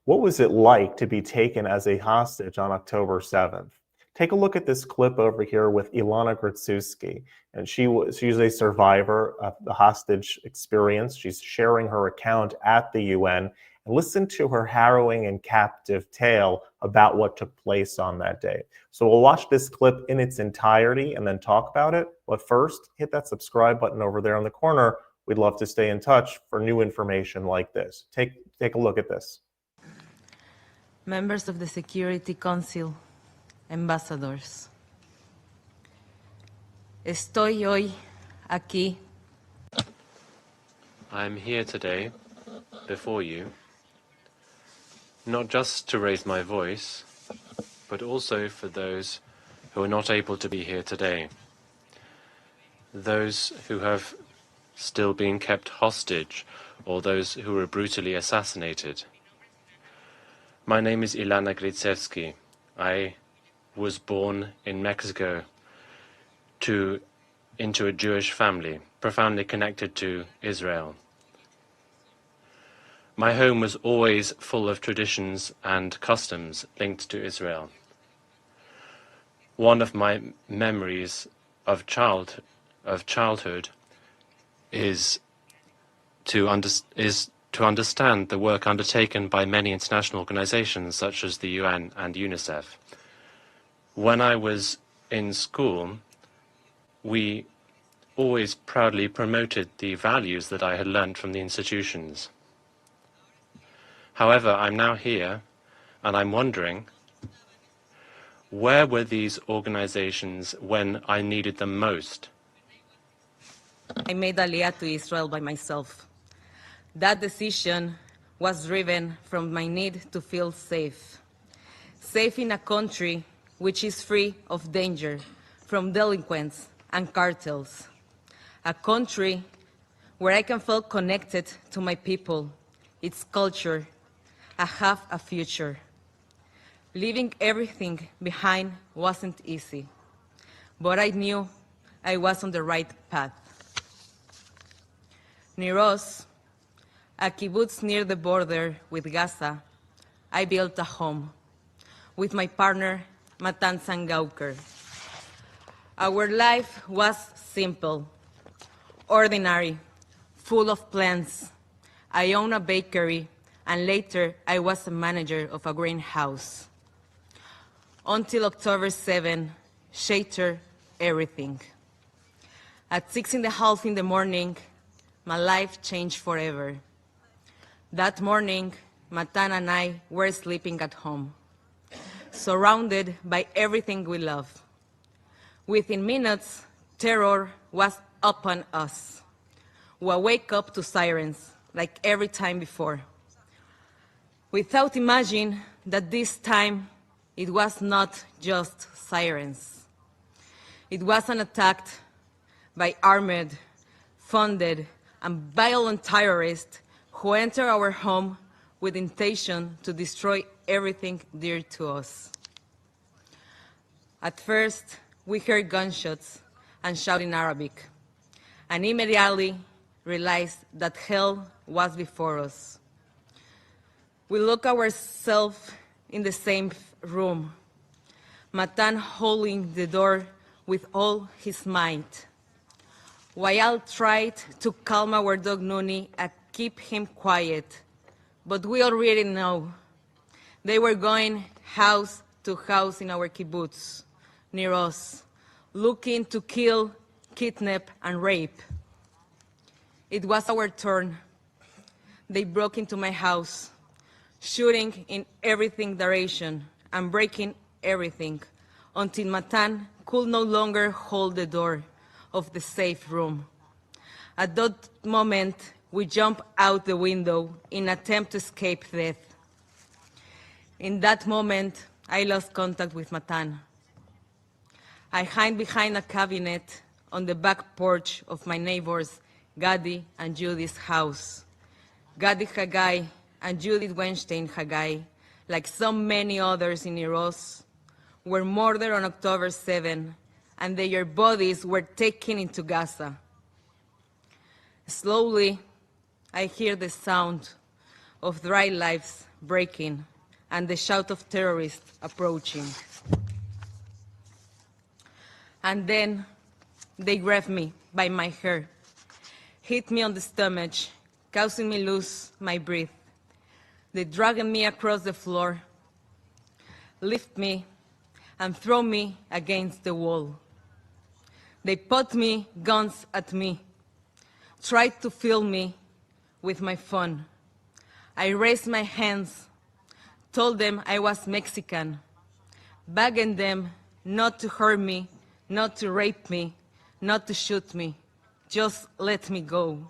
What was it like to be taken as a hostage on October 7th? Take a look at this clip over here with Ilana Gritzewsky. And she's a survivor of the hostage experience. She's sharing her account at the UN. And listen to her harrowing and captive tale about what took place on that day. So we'll watch this clip in its entirety and then talk about it. But first, hit that subscribe button over there in the corner. We'd love to stay in touch for new information like this. Take a look at this. Members of the Security Council, ambassadors. Estoy hoy aquí. I am here today, before you, not just to raise my voice, but also for those who are not able to be here today. Those who have still been kept hostage, or those who were brutally assassinated. My name is Ilana Gritzewsky. I was born in Mexico into a Jewish family, profoundly connected to Israel. My home was always full of traditions and customs linked to Israel. One of my memories of childhood is to understand the work undertaken by many international organizations such as the UN and UNICEF. When I was in school, we always proudly promoted the values that I had learned from the institutions. However, I'm now here and I'm wondering, where were these organizations when I needed them most? I made Aliyah to Israel by myself. That decision was driven from my need to feel safe. Safe in a country which is free of danger from delinquents and cartels. A country where I can feel connected to my people, its culture, and have a future. Leaving everything behind wasn't easy, but I knew I was on the right path. Near us, a kibbutz near the border with Gaza, I built a home with my partner, Matan Sangauker. Our life was simple, ordinary, full of plans. I own a bakery, and later I was a manager of a greenhouse. Until October 7, shattered everything. At 6:30 in the morning, my life changed forever. That morning, Matan and I were sleeping at home, surrounded by everything we love. Within minutes, terror was upon us. We wake up to sirens, like every time before. Without imagining that this time, it was not just sirens. It was an attack by armed, funded, and violent terrorists who enter our home with intention to destroy everything dear to us. At first, we heard gunshots and shouting in Arabic, and immediately realized that hell was before us. We look ourselves in the same room, Matan holding the door with all his might. Wael tried to calm our dog Nuni and keep him quiet, but we already know. They were going house to house in our kibbutz, near us, looking to kill, kidnap, and rape. It was our turn. They broke into my house, shooting in everything direction and breaking everything until Matan could no longer hold the door of the safe room. At that moment, we jumped out the window in an attempt to escape death. In that moment, I lost contact with Matan. I hid behind a cabinet on the back porch of my neighbors, Gadi and Judy's house. Gadi Hagai and Judith Weinstein Hagai, like so many others in Iros, were murdered on October 7, and their bodies were taken into Gaza. Slowly, I hear the sound of dry lives breaking and the shout of terrorists approaching. And then they grabbed me by my hair, hit me on the stomach, causing me lose my breath. They dragged me across the floor, lift me, and throw me against the wall. They put me guns at me, tried to fill me with my phone. I raised my hands, told them I was Mexican, begging them not to hurt me, not to rape me, not to shoot me, just let me go.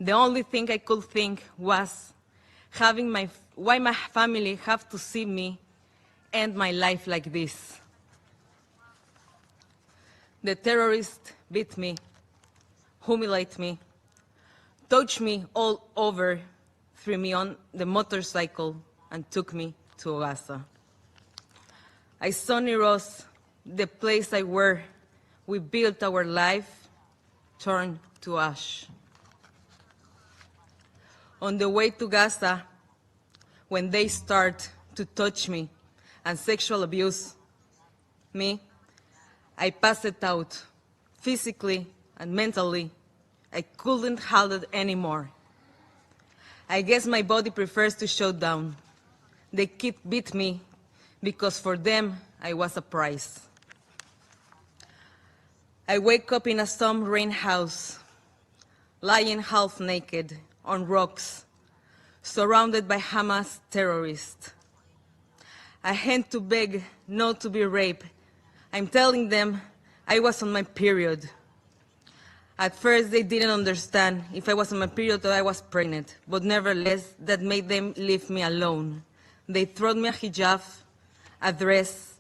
The only thing I could think was why my family have to see me end my life like this. The terrorists beat me, humiliate me, touched me all over, threw me on the motorcycle, and took me to Gaza. I saw Niros, the place where we built our life, turned to ash. On the way to Gaza, when they start to touch me and sexual abuse me, I passed out physically and mentally. I couldn't handle it anymore. I guess my body prefers to shut down. They beat me because for them I was a prize. I wake up in a storm rain house, lying half naked on rocks, surrounded by Hamas terrorists. I had to beg not to be raped. I'm telling them I was on my period. At first, they didn't understand if I was on my period or I was pregnant, but nevertheless, that made them leave me alone. They threw me a hijab, a dress,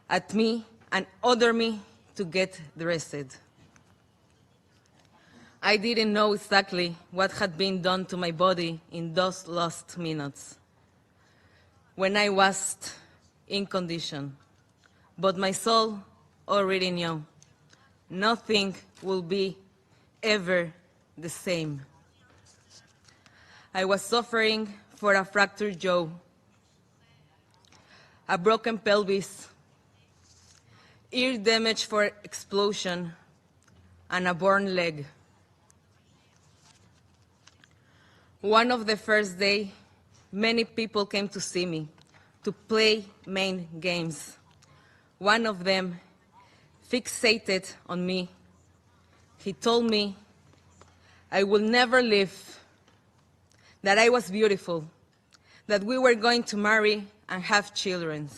at me, and ordered me to get dressed. I didn't know exactly what had been done to my body in those last minutes when I was in condition. But my soul already knew nothing will be ever the same. I was suffering for a fractured jaw, a broken pelvis, ear damage for explosion, and a burn leg. One of the first day, many people came to see me, to play main games. One of them fixated on me. He told me I will never leave, that I was beautiful, that we were going to marry and have children.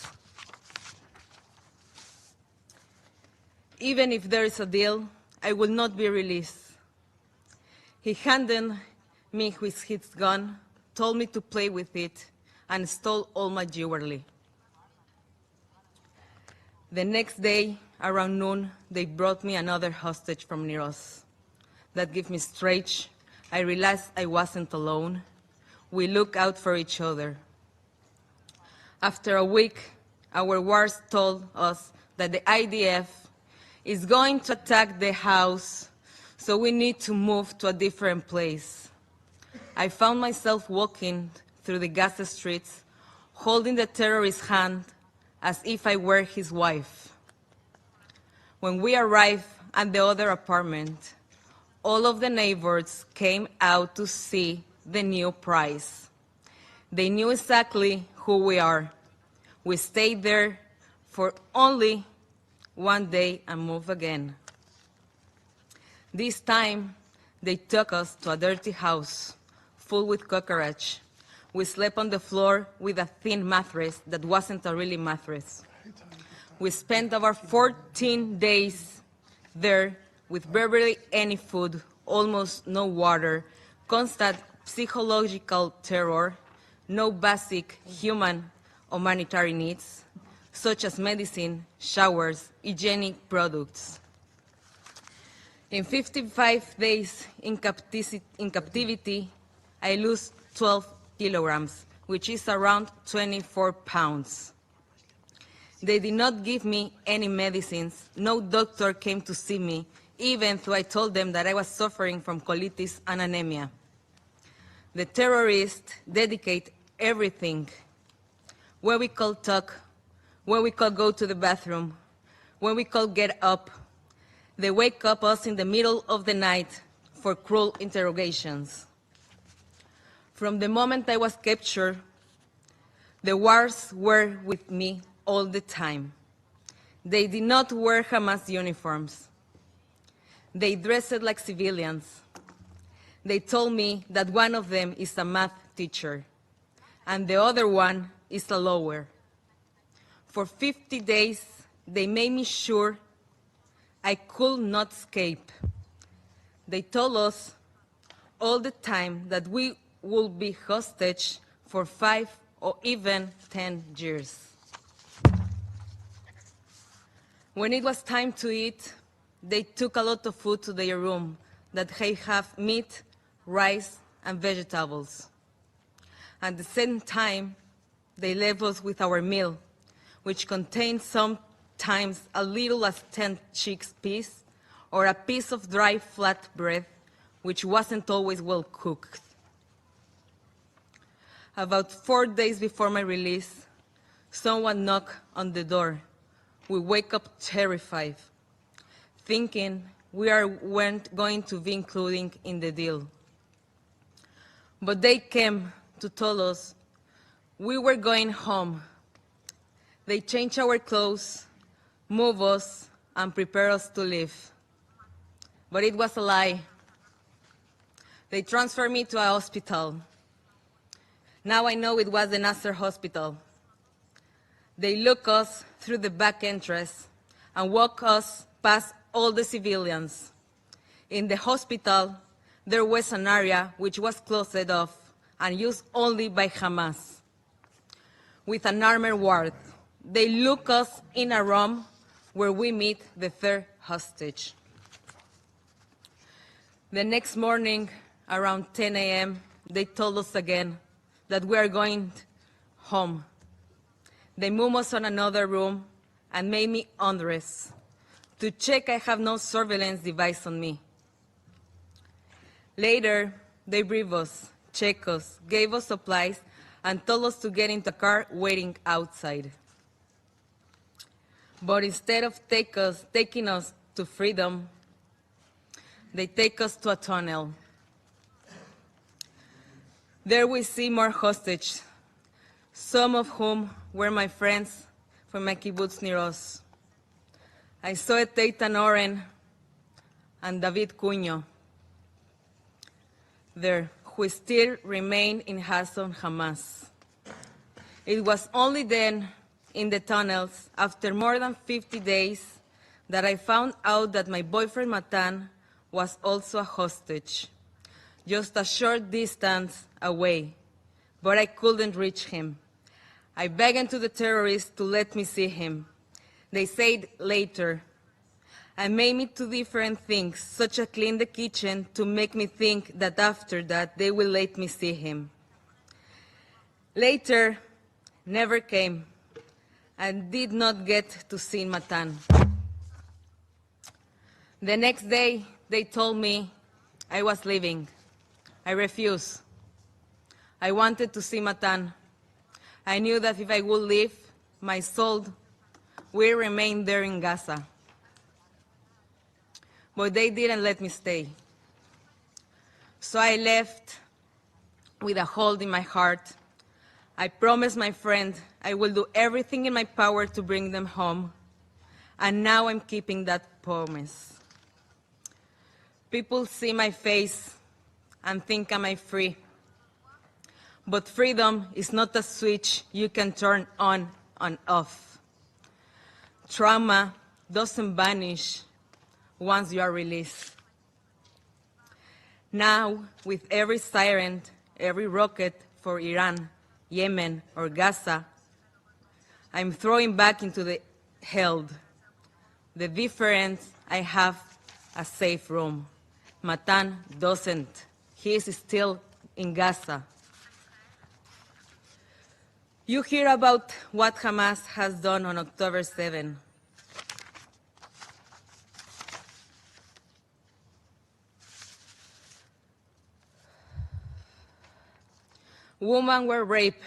Even if there is a deal, I will not be released. He handed me with his gun, told me to play with it, and stole all my jewelry. The next day, around noon, they brought me another hostage from Niros. That gave me strength. I realized I wasn't alone. We looked out for each other. After a week, our wars told us that the IDF is going to attack the house, so we need to move to a different place. I found myself walking through the Gaza streets, holding the terrorist's hand as if I were his wife. When we arrived at the other apartment, all of the neighbors came out to see the new prize. They knew exactly who we are. We stayed there for only one day and moved again. This time, they took us to a dirty house full with cockroaches. We slept on the floor with a thin mattress that wasn't a really mattress. We spent over 14 days there with barely any food, almost no water, constant psychological terror, no basic human or humanitarian needs, such as medicine, showers, hygienic products. In 55 days in captivity, I lost 12 kilograms, which is around 24 pounds. They did not give me any medicines. No doctor came to see me, even though I told them that I was suffering from colitis and anemia. The terrorists dedicate everything. When we call talk, when we call go to the bathroom, when we call get up, they wake up us in the middle of the night for cruel interrogations. From the moment I was captured, the wars were with me all the time. They did not wear Hamas uniforms. They dressed like civilians. They told me that one of them is a math teacher and the other one is a lawyer. For 50 days, they made me sure I could not escape. They told us all the time that we would be hostage for 5 or even 10 years. When it was time to eat, they took a lot of food to their room that they have meat, rice, and vegetables. At the same time, they left us with our meal, which contained sometimes as little as 10 chickpeas or a piece of dry flat bread, which wasn't always well cooked. About 4 days before my release, someone knocked on the door. We wake up terrified, thinking we weren't going to be included in the deal. But they came to tell us we were going home. They changed our clothes, moved us, and prepared us to leave. But it was a lie. They transferred me to a hospital. Now I know it was the Nasser hospital. They look us through the back entrance and walk us past all the civilians. In the hospital, there was an area which was closed off and used only by Hamas. With an armored ward, they look us in a room where we meet the third hostage. The next morning, around 10 a.m., they told us again that we are going home. They moved us on another room and made me undress to check I have no surveillance device on me. Later, they briefed us, checked us, gave us supplies, and told us to get into a car waiting outside. But instead of taking us to freedom, they take us to a tunnel. There we see more hostages, some of whom were my friends from my kibbutz near us. I saw Eitan Oren and David Cunyo there, who still remain in Hasson Hamas. It was only then, in the tunnels, after more than 50 days, that I found out that my boyfriend Matan was also a hostage, just a short distance away, but I couldn't reach him. I begged to the terrorists to let me see him. They said later. I made me do different things, such as clean the kitchen, to make me think that after that they will let me see him. Later, never came, and did not get to see Matan. The next day, they told me I was leaving. I refused. I wanted to see Matan. I knew that if I would leave, my soul will remain there in Gaza. But they didn't let me stay. So I left with a hole in my heart. I promised my friend I will do everything in my power to bring them home. And now I'm keeping that promise. People see my face and think I'm free. But freedom is not a switch you can turn on and off. Trauma doesn't vanish once you are released. Now, with every siren, every rocket for Iran, Yemen, or Gaza, I'm throwing back into the held. The difference, I have a safe room. Matan doesn't. He is still in Gaza. You hear about what Hamas has done on October 7. Women were raped,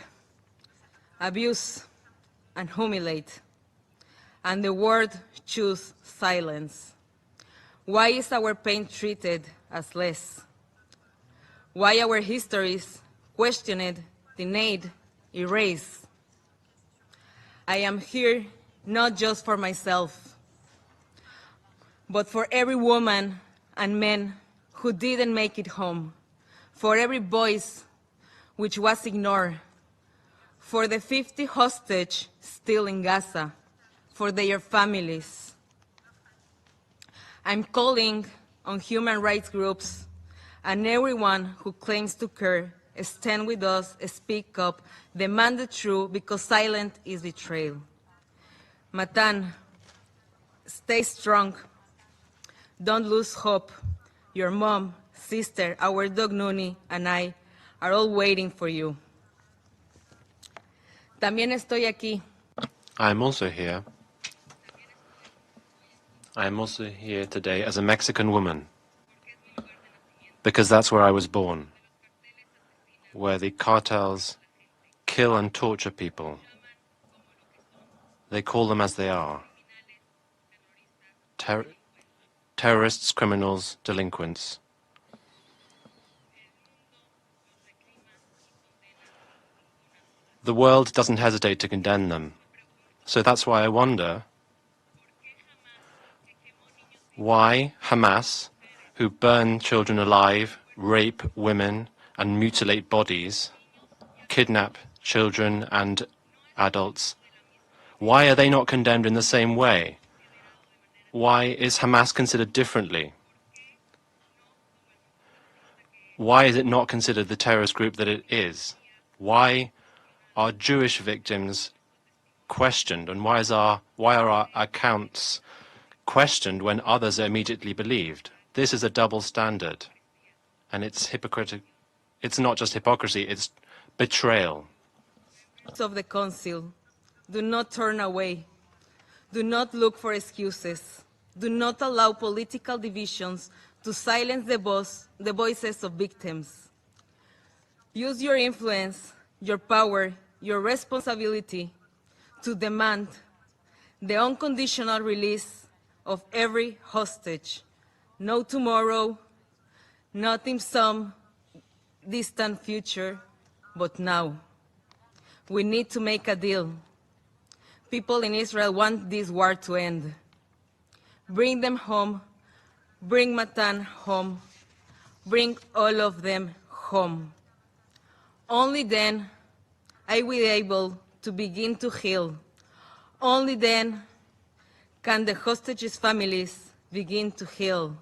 abused, and humiliated, and the world chose silence. Why is our pain treated as less? Why our histories questioned, denied, erased? I am here not just for myself, but for every woman and man who didn't make it home, for every voice which was ignored, for the 50 hostages still in Gaza, for their families. I'm calling on human rights groups and everyone who claims to care, stand with us, speak up, demand the truth, because silence is betrayal. Matan, stay strong. Don't lose hope. Your mom, sister, our dog Nuni, and I are all waiting for you. También estoy aquí I'm also here. I am also here today as a Mexican woman, because that's where I was born, where the cartels kill and torture people. They call them as they are. Terrorists, criminals, delinquents. The world doesn't hesitate to condemn them. So that's why I wonder why Hamas, who burn children alive, rape women, and mutilate bodies, kidnap children and adults, why are they not condemned in the same way? Why is Hamas considered differently? Why is it not considered the terrorist group that it is? Why are Jewish victims questioned, and why are our accounts questioned when others are immediately believed? This is a double standard, and it's hypocritical. It's not just hypocrisy, it's betrayal. of the Council. Do not turn away. Do not look for excuses. Do not allow political divisions to silence the voices of victims. Use your influence, your power, your responsibility to demand the unconditional release of every hostage. No tomorrow, not in some distant future, but now. We need to make a deal. People in Israel want this war to end. Bring them home. Bring Matan home. Bring all of them home. Only then I will be able to begin to heal. Only then can the hostages' families begin to heal.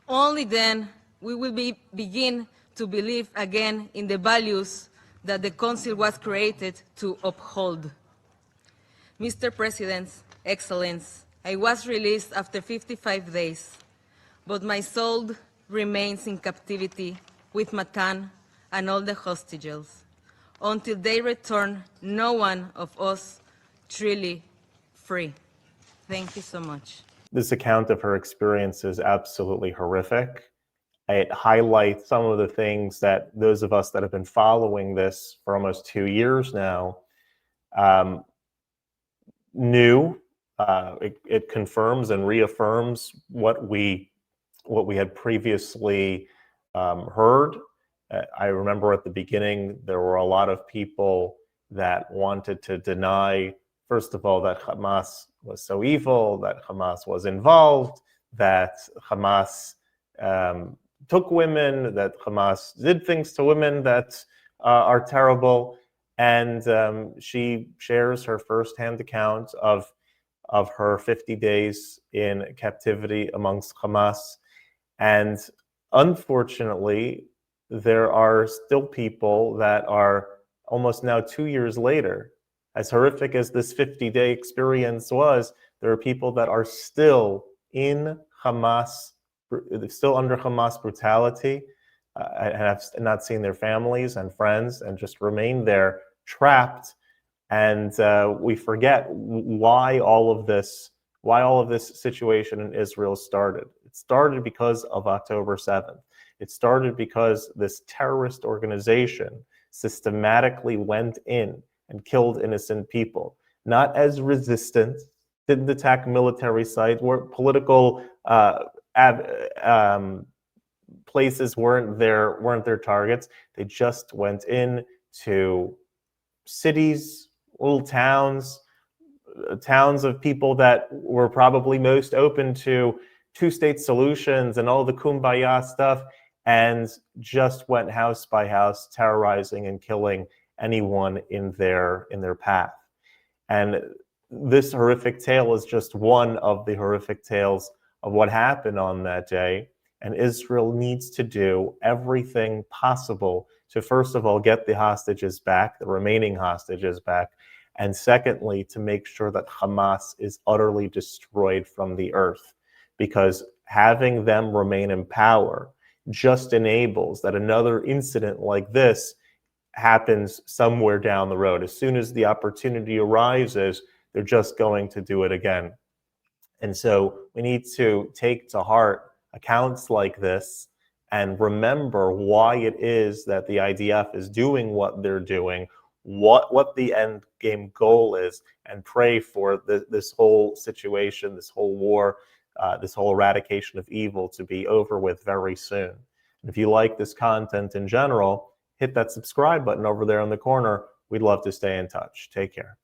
Only then we will begin to believe again in the values that the Council was created to uphold. Mr. President, Excellence, I was released after 55 days, but my soul remains in captivity with Matan and all the hostages. Until they return, no one of us truly free. Thank you so much. This account of her experience is absolutely horrific. It highlights some of the things that those of us that have been following this for almost 2 years now knew. It confirms and reaffirms what we had previously heard. I remember at the beginning there were a lot of people that wanted to deny, first of all, that Hamas was so evil, that Hamas was involved, that Hamas took women, that Hamas did things to women that are terrible. And she shares her firsthand account of her 50 days in captivity amongst Hamas. And unfortunately, there are still people that are almost now 2 years later, as horrific as this 50-day experience was, there are people that are still in Hamas, still under Hamas brutality, and have not seen their families and friends and just remain there trapped. And we forget why all of this situation in Israel started. It started because of October 7th. It started because this terrorist organization systematically went in and killed innocent people, not as resistance, didn't attack military sites, were political places weren't their targets. They just went in to cities, little towns, towns of people that were probably most open to two-state solutions and all the kumbaya stuff, and just went house by house, terrorizing and killing anyone in their path. And this horrific tale is just one of the horrific tales of what happened on that day. And Israel needs to do everything possible to, first of all, get the hostages back, the remaining hostages back, and secondly, to make sure that Hamas is utterly destroyed from the earth, because having them remain in power just enables that another incident like this happens somewhere down the road. As soon as the opportunity arises, they're just going to do it again. And so we need to take to heart accounts like this and remember why it is that the IDF is doing what they're doing, what the end game goal is, and pray for this whole situation, this whole war, this whole eradication of evil to be over with very soon. And if you like this content in general, hit that subscribe button over there in the corner. We'd love to stay in touch. Take care.